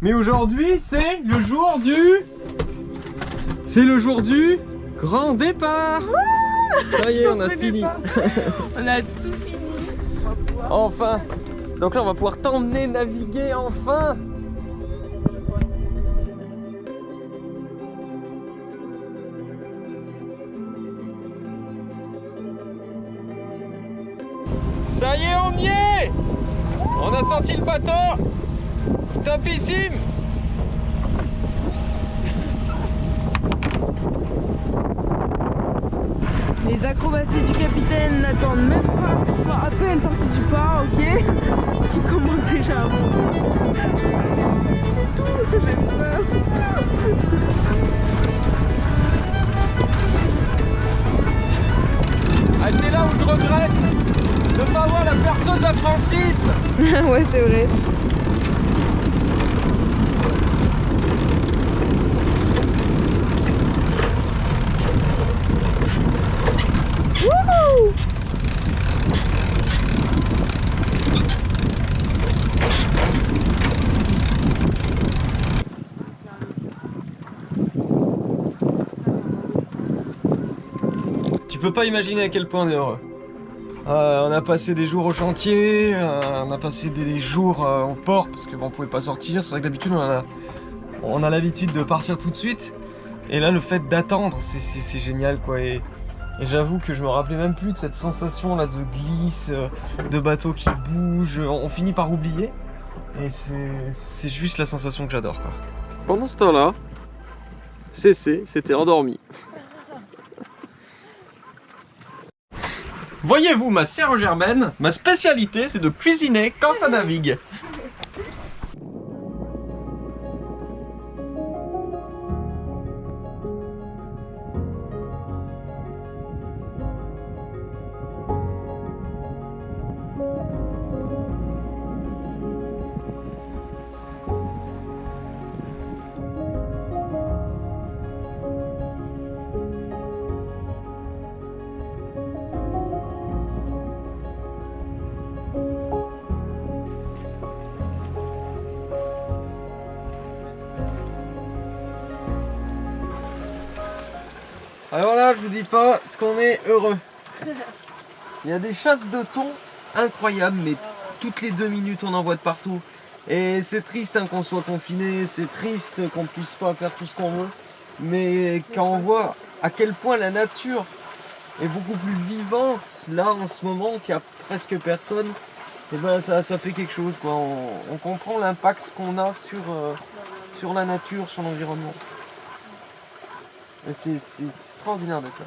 Mais aujourd'hui, c'est le jour du... C'est le jour du grand départ. Ça y est, on a fini. On a tout fini. Enfin. Donc là, on va pouvoir t'emmener naviguer enfin. Ça y est, on y est. On a sorti le bateau. Topissime. Les acrobaties du capitaine n'attendent même pas. On soit à peine sorti du port, ok. Il commence déjà à monter. J'ai peur. Ah, c'est là où je regrette de ne pas avoir la perceuse à Francis. Ouais, c'est vrai. Wouhou! Tu peux pas imaginer à quel point on est heureux. On a passé des jours au chantier, on a passé des jours au port parce que bon, on pouvait pas sortir. C'est vrai que d'habitude on a l'habitude de partir tout de suite. Et là le fait d'attendre, c'est génial quoi. Et j'avoue que je me rappelais même plus de cette sensation là de glisse, de bateau qui bouge. On finit par oublier. Et c'est juste la sensation que j'adore quoi. Pendant ce temps-là, Cécé s'était endormi. Voyez-vous, ma sœur Germaine, ma spécialité c'est de cuisiner quand ça navigue. Alors là, je vous dis pas ce qu'on est heureux. Il y a des chasses de thon incroyables, mais toutes les 2 minutes on en voit de partout. Et c'est triste hein, qu'on soit confiné, c'est triste qu'on puisse pas faire tout ce qu'on veut. Mais quand on voit à quel point la nature est beaucoup plus vivante là en ce moment qu'il y a presque personne, et ben ça fait quelque chose quoi. On comprend l'impact qu'on a sur la nature, sur l'environnement. C'est extraordinaire d'être là.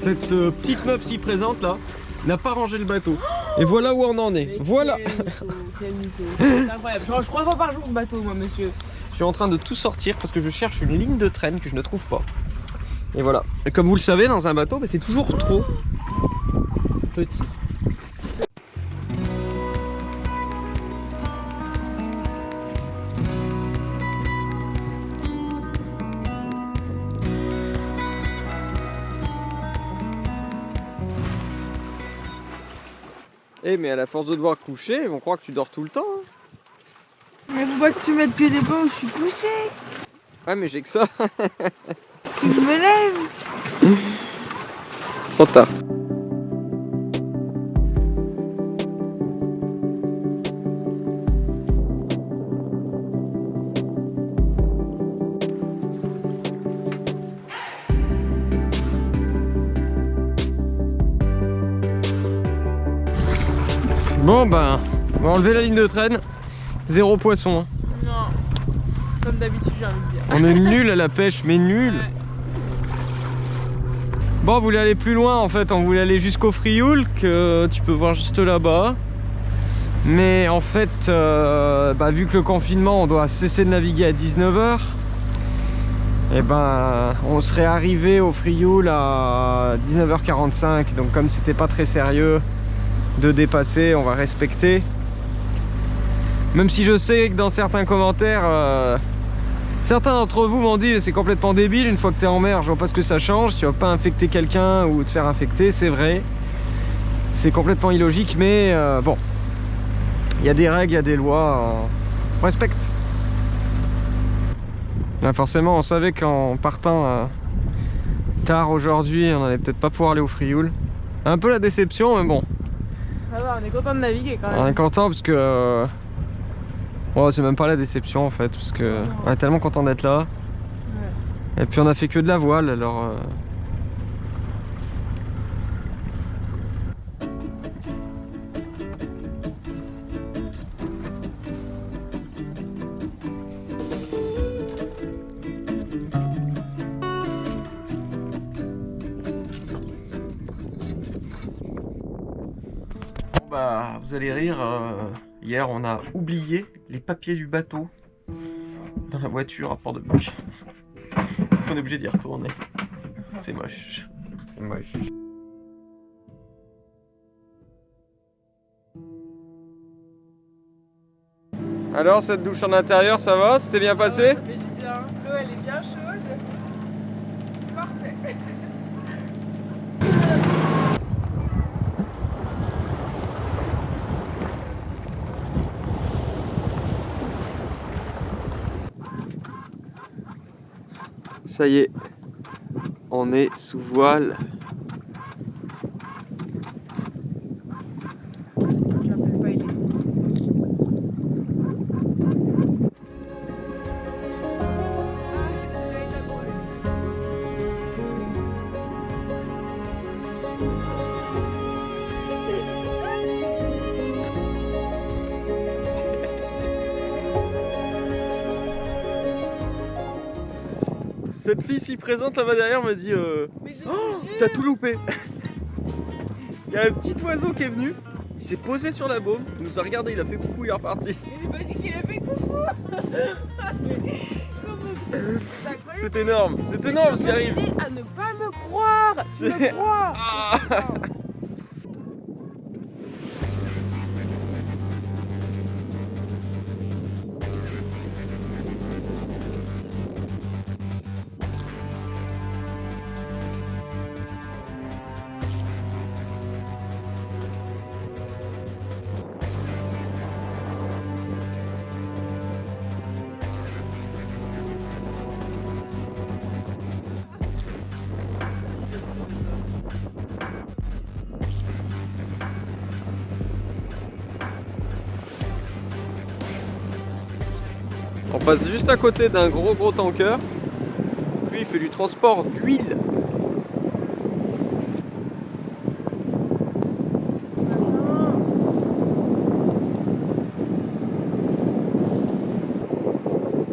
Cette petite meuf si présente là n'a pas rangé le bateau. Et voilà où on en est. Voilà. Quel mytho. C'est incroyable. Je range 3 fois par jour le bateau, moi, monsieur. Je suis en train de tout sortir parce que je cherche une ligne de traîne que je ne trouve pas. Et voilà. Et comme vous le savez, dans un bateau, c'est toujours trop petit. Eh mais à la force de devoir coucher, ils vont croire que tu dors tout le temps. Hein. Mais faut pas que tu mettes que des points où je suis couché. Ouais mais j'ai que ça. Que je me lève. Trop tard. Bon ben, on va enlever la ligne de traîne. 0 poisson. Hein. Non. Comme d'habitude, j'ai envie de dire. On est nul à la pêche, mais nul. Ouais. Bon, on voulait aller plus loin en fait. On voulait aller jusqu'au Frioul, que tu peux voir juste là-bas. Mais en fait, vu que le confinement, on doit cesser de naviguer à 19 h. Et ben, on serait arrivé au Frioul à 19 h 45. Donc comme c'était pas très sérieux de dépasser, on va respecter. Même si je sais que dans certains commentaires, Certains d'entre vous m'ont dit c'est complètement débile, une fois que tu es en mer, je vois pas ce que ça change, tu vas pas infecter quelqu'un ou te faire infecter, c'est vrai. C'est complètement illogique, mais bon, il y a des règles, il y a des lois, on respecte. Là, forcément, on savait qu'en partant tard aujourd'hui, on allait peut-être pas pouvoir aller au Frioul. Un peu la déception, mais bon. Ça va, on est content de naviguer quand même. On est content parce que... Oh, c'est même pas la déception en fait, parce que on est tellement content d'être là. Ouais. Et puis on a fait que de la voile, alors... Bah, vous allez rire, hier on a oublié les papiers du bateau dans la voiture à Port-de-Buc. On est obligé d'y retourner. C'est moche. C'est moche. Alors, cette douche en intérieur, ça va? C'était bien passé? Ça fait du bien. L'eau elle est bien chaude. Parfait. Ça y est, on est sous voile. J'appelle pas, il est tout. Cette fille si présente là-bas derrière me dit oh, t'as tout loupé. Il y a un petit oiseau qui est venu, il s'est posé sur la baume, il nous a regardé, il a fait coucou, il est reparti. Il m'a pas dit qu'il a fait coucou. C'est énorme ce qui arrive. À ne pas me croire. Me croire. Ah. On passe juste à côté d'un gros tanker. Lui il fait du transport d'huile.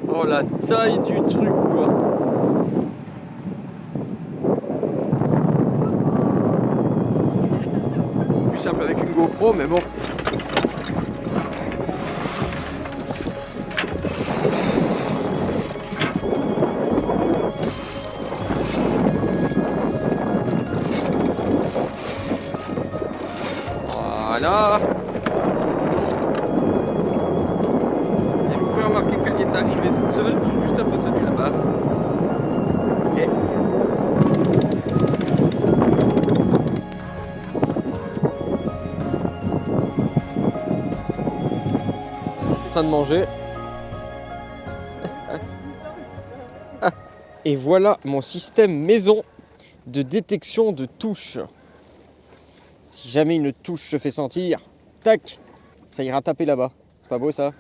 Oh la taille du truc quoi. Plus simple avec une GoPro mais bon. Voilà. Et je vous fais remarquer qu'elle est arrivée toute seule, j'ai juste un peu tenu là-bas. Et... Je suis en train de manger. Et voilà mon système maison de détection de touches. Si jamais une touche se fait sentir, tac, ça ira taper là-bas. C'est pas beau ça?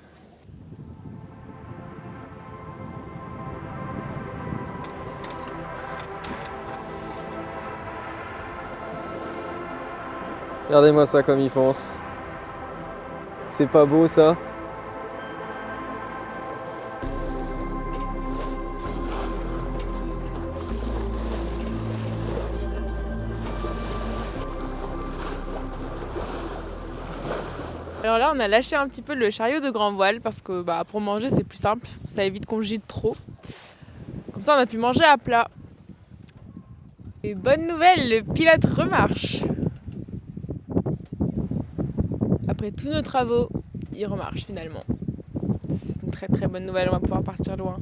Regardez-moi ça comme il fonce. C'est pas beau ça? Alors là, on a lâché un petit peu le chariot de grand voile parce que pour manger, c'est plus simple. Ça évite qu'on gîte trop. Comme ça, on a pu manger à plat. Et bonne nouvelle, le pilote remarche. Après tous nos travaux, il remarche finalement. C'est une très bonne nouvelle, on va pouvoir partir loin.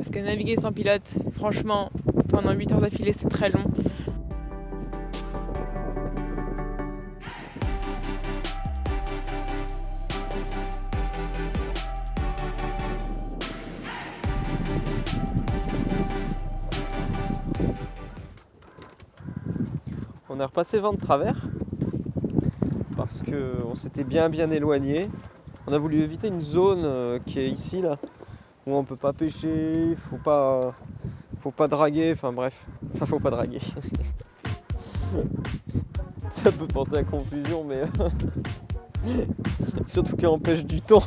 Parce que naviguer sans pilote, franchement, pendant 8 heures d'affilée, c'est très long. On a repassé vent de travers parce qu'on s'était bien éloigné. On a voulu éviter une zone qui est ici là, où on peut pas pêcher, faut pas draguer, enfin bref, faut pas draguer. Ça peut porter à confusion, mais surtout qu'il empêche du temps.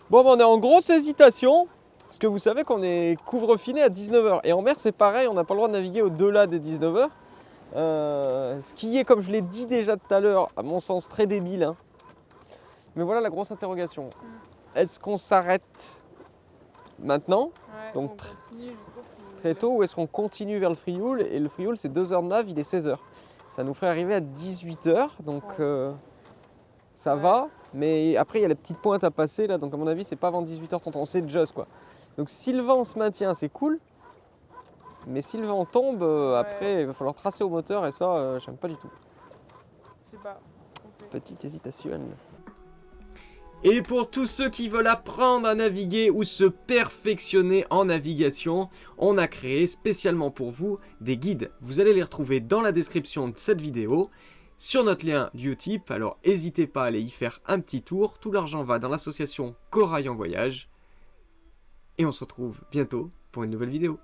Bon, on est en grosse hésitation, parce que vous savez qu'on est couvre-finé à 19 h. Et en mer, c'est pareil, on n'a pas le droit de naviguer au-delà des 19 h. Ce qui est, comme je l'ai dit déjà tout à l'heure, à mon sens très débile. Hein. Mais voilà la grosse interrogation. Est-ce qu'on s'arrête maintenant, donc très tôt, ou est-ce qu'on continue vers le Frioul? Et le Frioul, c'est 2 heures de nav, il est 16 h. Ça nous ferait arriver à 18 h, donc ça va. Mais après, il y a la petite pointe à passer là, donc à mon avis, c'est pas avant 18 h30. On sait just quoi. Donc si le vent se maintient, c'est cool. Mais si le vent tombe, après, il va falloir tracer au moteur et ça, j'aime pas du tout. Je sais pas. Petite hésitation. Et pour tous ceux qui veulent apprendre à naviguer ou se perfectionner en navigation, on a créé spécialement pour vous des guides. Vous allez les retrouver dans la description de cette vidéo, sur notre lien Utip, alors n'hésitez pas à aller y faire un petit tour. Tout l'argent va dans l'association Corail en Voyage. Et on se retrouve bientôt pour une nouvelle vidéo.